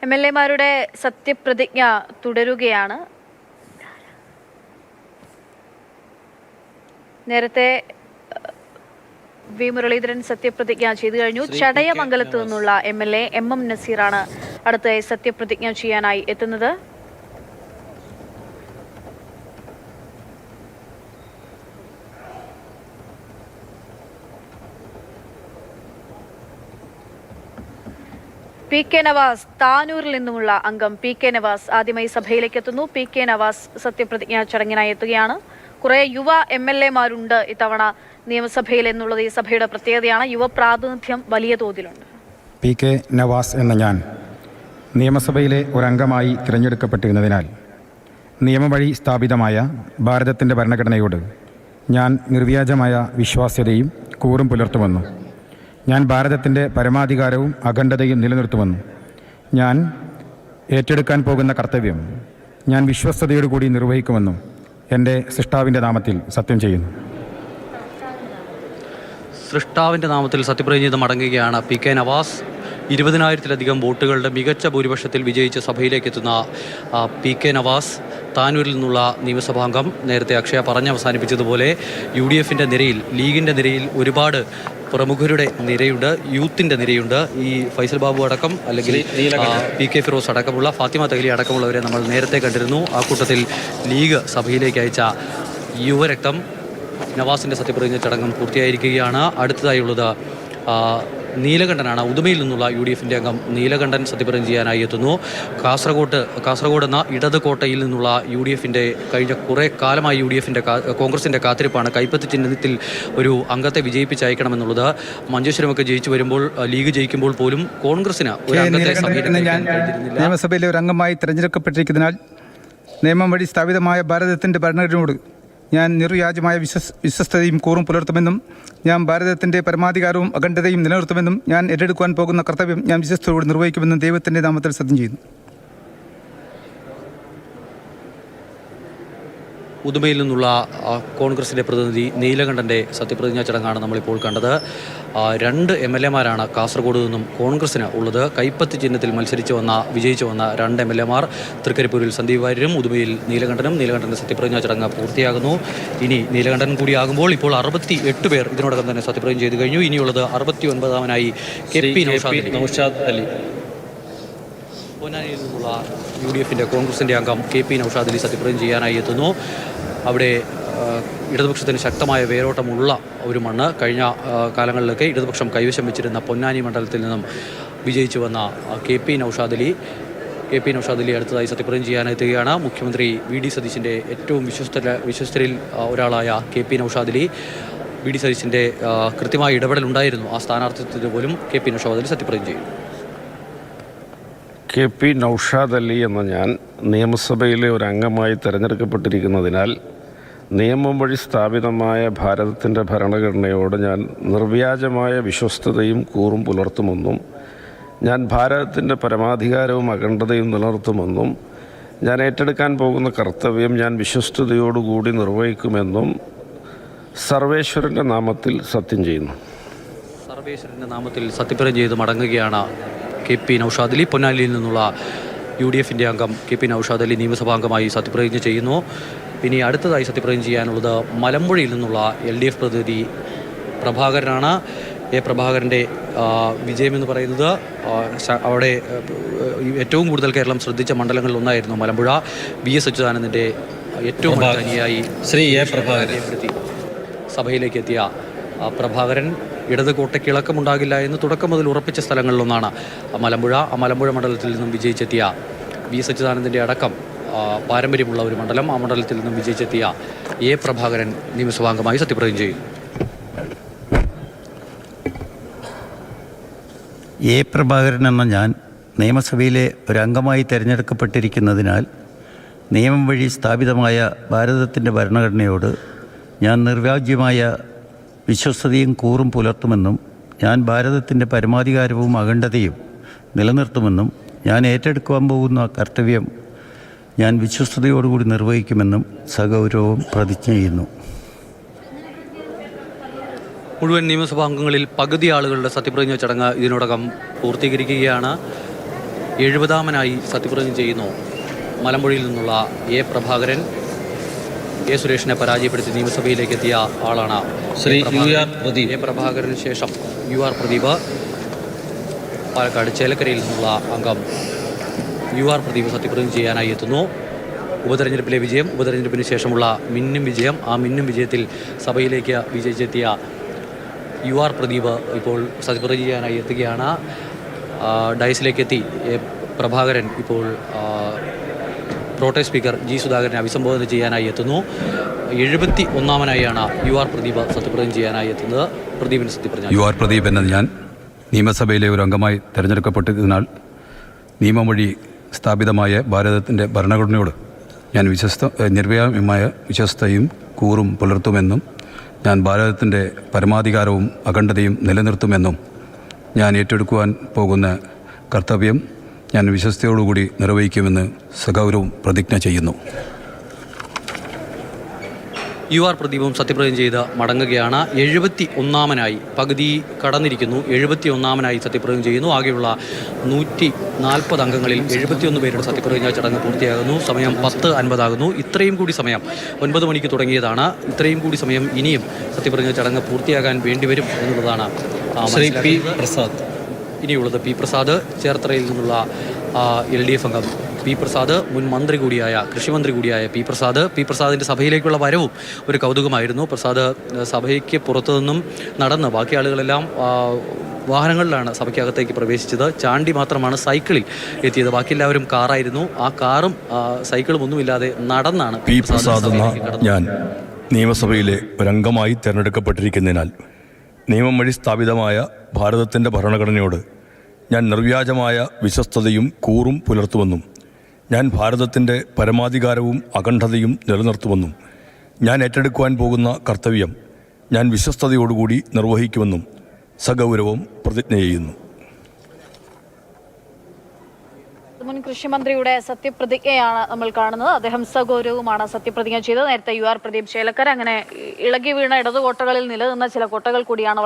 എംഎൽഎമാരുടെ സത്യപ്രതിജ്ഞ തുടരുകയാണ്. നേരത്തെ വി മുരളീധരൻ സത്യപ്രതിജ്ഞ ചെയ്തു കഴിഞ്ഞു. ചടയമംഗലത്ത് നിന്നുള്ള എംഎൽഎ എം നസീറാണ് അടുത്തതായി സത്യപ്രതിജ്ഞ ചെയ്യാനായി എത്തുന്നത്. പി കെ നവാസ്, താനൂരിൽ നിന്നുമുള്ള അംഗം പി കെ നവാസ് ആദ്യമായി സഭയിലേക്ക് എത്തുന്നു. പി കെ നവാസ് സത്യപ്രതിജ്ഞ ചടങ്ങിനായി എത്തുകയാണ്. കുറെ യുവ എംഎൽഎമാരുണ്ട് ഇത്തവണ നിയമസഭയിൽ എന്നുള്ളത് ഈ സഭയുടെ പ്രത്യേകതയാണ്. യുവ പ്രാതിനിധ്യം വലിയ തോതിലുണ്ട്. പി കെ നവാസ് എന്ന ഞാൻ നിയമസഭയിലെ ഒരംഗമായി തിരഞ്ഞെടുക്കപ്പെട്ടിരുന്നതിനാൽ നിയമം വഴി സ്ഥാപിതമായ ഭാരതത്തിൻ്റെ ഭരണഘടനയോട് ഞാൻ നിർവ്യാജമായ വിശ്വാസ്യതയും കൂറും പുലർത്തുമെന്നും ഞാൻ ഭാരതത്തിൻ്റെ പരമാധികാരവും അഖണ്ഡതയും നിലനിർത്തുമെന്നും ഞാൻ ഏറ്റെടുക്കാൻ പോകുന്ന കർത്തവ്യം ഞാൻ വിശ്വസ്തയോടുകൂടി നിർവഹിക്കുമെന്നും എൻ്റെ സൃഷ്ടാവിൻ്റെ നാമത്തിൽ സത്യം ചെയ്യുന്നു. സൃഷ്ടാവിൻ്റെ നാമത്തിൽ സത്യപ്രതിജ്ഞ ചെയ്ത് മടങ്ങുകയാണ് പി കെ നവാസ്. 20,000-ലധികം വോട്ടുകളുടെ മികച്ച ഭൂരിപക്ഷത്തിൽ വിജയിച്ച് സഭയിലേക്ക് എത്തുന്ന പി കെ നവാസ് താനൂരിൽ നിന്നുള്ള നിയമസഭാംഗം. നേരത്തെ അക്ഷയ അവസാനിപ്പിച്ചതുപോലെ UDFൻ്റെ നിരയിൽ, ലീഗിൻ്റെ നിരയിൽ ഒരുപാട് പ്രമുഖരുടെ നിരയുണ്ട്, യൂത്തിൻ്റെ നിരയുണ്ട്. ഈ ഫൈസൽ ബാബു അടക്കം, അല്ലെങ്കിൽ PK ഫിറോസ് അടക്കമുള്ള, ഫാത്തിമ തഹ്ലി അടക്കമുള്ളവരെ നമ്മൾ നേരത്തെ കണ്ടിരുന്നു. ആ കൂട്ടത്തിൽ ലീഗ് സഭയിലേക്ക് അയച്ച യുവരക്തം. നവാസിൻ്റെ സത്യപ്രതിജ്ഞ ചടങ്ങും പൂർത്തിയായിരിക്കുകയാണ്. അടുത്തതായുള്ളത് നീലകണ്ഠനാണ്. ഉദുമയിൽ നിന്നുള്ള UDFൻ്റെ അംഗം നീലകണ്ഠൻ സത്യപ്രതിജ്ഞ ചെയ്യാനായി എത്തുന്നു. കാസർഗോഡ് എന്ന ഇടത് കോട്ടയിൽ നിന്നുള്ള UDFൻ്റെ കഴിഞ്ഞ കുറേ കാലമായി UDFൻ്റെ കോൺഗ്രസിൻ്റെ കാത്തിരിപ്പാണ്. കൈപ്പത്തി ചിഹ്നത്തിൽ ഒരു അംഗത്തെ വിജയിപ്പിച്ചയക്കണമെന്നുള്ളത്. മഞ്ചേശ്വരമൊക്കെ ജയിച്ചു വരുമ്പോൾ, ലീഗ് ജയിക്കുമ്പോൾ പോലും കോൺഗ്രസിന് ഒരു അംഗത്തെ നിയമസഭയിലെ ഒരു അംഗമായി തിരഞ്ഞെടുക്കപ്പെട്ടിരിക്കുന്നതിനാൽ നിയമം വഴി സ്ഥാപിതമായ ഭാരതത്തിൻ്റെ ഭരണഘടനയോട് ഞാൻ നിർവ്യാജമായ വിശ്വസ്തതയും കൂറും പുലർത്തുമെന്നും ഞാൻ ഭാരതത്തിൻ്റെ പരമാധികാരവും അഖണ്ഡതയും നിലനിർത്തുമെന്നും ഞാൻ ഏറ്റെടുക്കുവാൻ പോകുന്ന കർത്തവ്യം ഞാൻ വിശ്വസ്തയോട് നിർവഹിക്കുമെന്നും ദൈവത്തിൻ്റെ നാമത്തിൽ സത്യം ചെയ്യുന്നു. ഉദുമയിൽ നിന്നുള്ള കോൺഗ്രസിൻ്റെ പ്രതിനിധി നീലകണ്ഠൻ്റെ സത്യപ്രതിജ്ഞാ ചടങ്ങാണ് നമ്മളിപ്പോൾ കണ്ടത്. 2 MLAമാരാണ് കാസർഗോഡ് നിന്നും കോൺഗ്രസിന് ഉള്ളത്. കൈപ്പത്തി ചിഹ്നത്തിൽ വിജയിച്ചു വന്ന 2 MLAമാർ. തൃക്കരിപ്പൂരിൽ സന്ദീപ് വാര്യരും ഉദുമയിൽ നീലകണ്ഠനും. നീലകണ്ഠൻ്റെ സത്യപ്രതിജ്ഞാ ചടങ്ങ് പൂർത്തിയാകുന്നു. ഇനി നീലകണ്ഠൻ കൂടിയാകുമ്പോൾ ഇപ്പോൾ 68 പേർ ഇതിനോടകം തന്നെ സത്യപ്രതിജ്ഞ ചെയ്തു കഴിഞ്ഞു. ഇനിയുള്ളത് 69-ാമനായി KP നൗഷാദ് അലി. പൊന്നാനിയിൽ നിന്നുള്ള UDFൻ്റെ കോൺഗ്രസിൻ്റെ അംഗം KP നൗഷാദ് അലി സത്യപ്രതിജ്ഞ ചെയ്യാനായി എത്തുന്നു. അവിടെ ഇടതുപക്ഷത്തിന് ശക്തമായ വേരോട്ടമുള്ള ഒരു മണ്ണ്. കഴിഞ്ഞ കാലങ്ങളിലൊക്കെ ഇടതുപക്ഷം കൈവശം വെച്ചിരുന്ന പൊന്നാനി മണ്ഡലത്തിൽ നിന്നും വിജയിച്ചു വന്ന KP നൗഷാദ് അലി അടുത്തതായി സത്യപ്രതിജ്ഞ ചെയ്യാനെത്തുകയാണ്. മുഖ്യമന്ത്രി VD സതീശൻ്റെ ഏറ്റവും വിശ്വസ്തരിൽ ഒരാളായ KP നൗഷാദ് അലി. VD സതീശൻ്റെ കൃത്യമായ ഇടപെടലുണ്ടായിരുന്നു ആ സ്ഥാനാർത്ഥിത്വത്തിന് പോലും. KP നൗഷാദ് അലി സത്യപ്രതിജ്ഞ ചെയ്യും. KP നൗഷാദ് അലി എന്ന ഞാൻ നിയമസഭയിലെ ഒരു അംഗമായി തിരഞ്ഞെടുക്കപ്പെട്ടിരിക്കുന്നതിനാൽ നിയമം വഴി സ്ഥാപിതമായ ഭാരതത്തിൻ്റെ ഭരണഘടനയോട് ഞാൻ നിർവ്യാജമായ വിശ്വസ്തതയും കൂറും പുലർത്തുമെന്നും ഞാൻ ഭാരതത്തിൻ്റെ പരമാധികാരവും അഖണ്ഡതയും നിലനിർത്തുമെന്നും ഞാൻ ഏറ്റെടുക്കാൻ പോകുന്ന കർത്തവ്യം ഞാൻ വിശ്വസ്തയോടുകൂടി നിർവഹിക്കുമെന്നും സർവേശ്വരൻ്റെ നാമത്തിൽ സത്യം ചെയ്യുന്നു. സർവേശ്വരൻ്റെ നാമത്തിൽ സത്യപ്രതിജ്ഞ ചെയ്ത് മടങ്ങുകയാണ് KP നൗഷാദ് അലി. പൊന്നാനിയിൽ നിന്നുള്ള UDFൻ്റെ അംഗം KP നൗഷാദ് അലി നിയമസഭാംഗമായി സത്യപ്രതിജ്ഞ ചെയ്യുന്നു. ഇനി അടുത്തതായി സത്യപ്രതിജ്ഞ ചെയ്യാനുള്ളത് മലമ്പുഴയിൽ നിന്നുള്ള LDF പ്രതിനിധി പ്രഭാകരനാണ്. പ്രഭാകരൻ്റെ വിജയമെന്ന് പറയുന്നത് അവിടെ ഏറ്റവും കൂടുതൽ കേരളം ശ്രദ്ധിച്ച മണ്ഡലങ്ങളിൽ ഒന്നായിരുന്നു മലമ്പുഴ. VS അച്യുതാനന്ദൻ്റെ ഏറ്റവും അനുയായി പ്രഭാകരൻ സഭയിലേക്ക് എത്തിയ പ്രഭാകരൻ ഇടത് കോട്ടയ്ക്ക് ഇളക്കമുണ്ടാകില്ല എന്ന് തുടക്കം മുതൽ ഉറപ്പിച്ച സ്ഥലങ്ങളിലൊന്നാണ് മലമ്പുഴ. ആ മലമ്പുഴ മണ്ഡലത്തിൽ നിന്നും വിജയിച്ചെത്തിയ VS അച്യുതാനന്ദൻ്റെ അടക്കം പാരമ്പര്യമുള്ള ഒരു മണ്ഡലം. ആ മണ്ഡലത്തിൽ നിന്നും വിജയിച്ചെത്തിയ പ്രഭാകരൻ നിയമസഭാംഗമായി സത്യപ്രതിജ്ഞ ചെയ്യും. പ്രഭാകരൻ എന്ന ഞാൻ നിയമസഭയിലെ ഒരംഗമായി തിരഞ്ഞെടുക്കപ്പെട്ടിരിക്കുന്നതിനാൽ നിയമം വഴി സ്ഥാപിതമായ ഭാരതത്തിൻ്റെ ഭരണഘടനയോട് ഞാൻ നിർവ്യാജ്യമായ വിശ്വസ്തതയും കൂറും പുലർത്തുമെന്നും ഞാൻ ഭാരതത്തിൻ്റെ പരമാധികാരവും അഖണ്ഡതയും നിലനിർത്തുമെന്നും ഞാൻ ഏറ്റെടുക്കുവാൻ പോകുന്ന കർത്തവ്യം ഞാൻ വിശ്വസ്തയോടുകൂടി നിർവഹിക്കുമെന്നും സഗൗരവം പ്രതിജ്ഞ ചെയ്യുന്നു. മുഴുവൻ നിയമസഭാ അംഗങ്ങളിൽ പകുതി ആളുകളുടെ സത്യപ്രതിജ്ഞ ചടങ്ങ് ഇതിനോടകം പൂർത്തീകരിക്കുകയാണ്. 70-ാമനായി സത്യപ്രതിജ്ഞ ചെയ്യുന്നു മലമ്പുഴയിൽ നിന്നുള്ള എ. പ്രഭാകരൻ. എ. സുരേഷിനെ പരാജയപ്പെടുത്തി നിയമസഭയിലേക്ക് എത്തിയ ആളാണ് ശ്രീ എ. പ്രഭാകരന് ശേഷം UR പ്രദീപ്. പാലക്കാട് ചേലക്കരയിൽ നിന്നുള്ള അംഗം UR പ്രദീപ് സത്യപ്രതിജ്ഞ ചെയ്യാനായി എത്തുന്നു. ഉപതെരഞ്ഞെടുപ്പിലെ വിജയം, ഉപതെരഞ്ഞെടുപ്പിന് ശേഷമുള്ള മിന്നും വിജയം, ആ മിന്നും വിജയത്തിൽ സഭയിലേക്ക് വിജയിച്ചെത്തിയ UR പ്രദീപ് ഇപ്പോൾ സത്യപ്രതിജ്ഞ ചെയ്യാനായി എത്തുകയാണ്. ഡയസിലേക്ക് എത്തി പ്രഭാകരൻ ഇപ്പോൾ പ്രോട്ടേം സ്പീക്കർ G. സുധാകരനെ അഭിസംബോധന ചെയ്യാനായി എത്തുന്നു. 71-ാമനായാണ് UR പ്രദീപ് സത്യപ്രതിജ്ഞ ചെയ്യാനായി എത്തുന്നത്. പ്രദീപിന് സത്യപ്രതിജ്ഞ. UR പ്രദീപ് എന്ന ഞാൻ നിയമസഭയിലെ ഒരു അംഗമായി തിരഞ്ഞെടുക്കപ്പെട്ടതിനാൽ നിയമം വഴി സ്ഥാപിതമായ ഭാരതത്തിൻ്റെ ഭരണഘടനയോട് ഞാൻ നിർഭയമായ വിശ്വസ്തയും കൂറും പുലർത്തുമെന്നും ഞാൻ ഭാരതത്തിൻ്റെ പരമാധികാരവും അഖണ്ഡതയും നിലനിർത്തുമെന്നും ഞാൻ ഏറ്റെടുക്കുവാൻ പോകുന്ന കർത്തവ്യം ഞാൻ വിശ്വസ്തയോടുകൂടി നിർവഹിക്കുമെന്ന് സഗൗരവം പ്രതിജ്ഞ ചെയ്യുന്നു. UR പ്രദീപും സത്യപ്രതിജ്ഞ ചെയ്ത് മടങ്ങുകയാണ്. 71-ാമനായി പകുതി കടന്നിരിക്കുന്നു. 71-ാമനായി സത്യപ്രതിജ്ഞ ചെയ്യുന്നു. ആകെയുള്ള 140 അംഗങ്ങളിൽ 71 പേരുടെ സത്യപ്രതിജ്ഞാ ചടങ്ങ് പൂർത്തിയാകുന്നു. സമയം 10:50 ഇത്രയും കൂടി സമയം 9 മണിക്ക് തുടങ്ങിയതാണ്. ഇത്രയും കൂടി സമയം ഇനിയും സത്യപ്രതിജ്ഞാ ചടങ്ങ് പൂർത്തിയാകാൻ വേണ്ടിവരും എന്നുള്ളതാണ് ശ്രീ P. പ്രസാദ്. ഇനിയുള്ളത് P. പ്രസാദ്. ചേർത്തലയിൽ നിന്നുള്ള LDF അംഗം P. പ്രസാദ്, മുൻ മന്ത്രി കൂടിയായ കൃഷിമന്ത്രി കൂടിയായ P. പ്രസാദ്. P. പ്രസാദിൻ്റെ സഭയിലേക്കുള്ള വരവും ഒരു കൗതുകമായിരുന്നു. പ്രസാദ് സഭയ്ക്ക് പുറത്തുനിന്നും നടന്ന്, ബാക്കി ആളുകളെല്ലാം വാഹനങ്ങളിലാണ് സഭയ്ക്കകത്തേക്ക് പ്രവേശിച്ചത്. ചാണ്ടി മാത്രമാണ് സൈക്കിളിൽ എത്തിയത്. ബാക്കി എല്ലാവരും കാറായിരുന്നു. ആ കാറും സൈക്കിളും ഒന്നുമില്ലാതെ നടന്നാണ് P. പ്രസാദ് എന്ന ഞാൻ നിയമസഭയിലെ ഒരംഗമായി തിരഞ്ഞെടുക്കപ്പെട്ടിരിക്കുന്നതിനാൽ നിയമം വഴി സ്ഥാപിതമായ ഭാരതത്തിൻ്റെ ഭരണഘടനയോട് ഞാൻ നിർവ്യാജമായ വിശ്വസ്തതയും കൂറും പുലർത്തുമെന്നും ഞാൻ ഭാരതത്തിൻ്റെ പരമാധികാരവും അഖണ്ഡതയും നിലനിർത്തുമെന്നും ഞാൻ ഏറ്റെടുക്കുവാൻ പോകുന്ന കർത്തവ്യം ഞാൻ വിശ്വസ്തയോടുകൂടി നിർവഹിക്കുമെന്നും സഗൗരവം പ്രതിജ്ഞ ചെയ്യുന്നു. മുൻ കൃഷിമന്ത്രിയുടെ സത്യപ്രതിജ്ഞയാണ് നമ്മൾ കാണുന്നത്. അദ്ദേഹം സഗൗരവമാണ് സത്യപ്രതിജ്ഞ ചെയ്തത്. നേരത്തെ UR പ്രദീപ് ചേലക്കര. അങ്ങനെ ഇളകി വീണ ഇടതുകോട്ടകളിൽ നിലനിന്ന ചില കോട്ടകൾ കൂടിയാണ്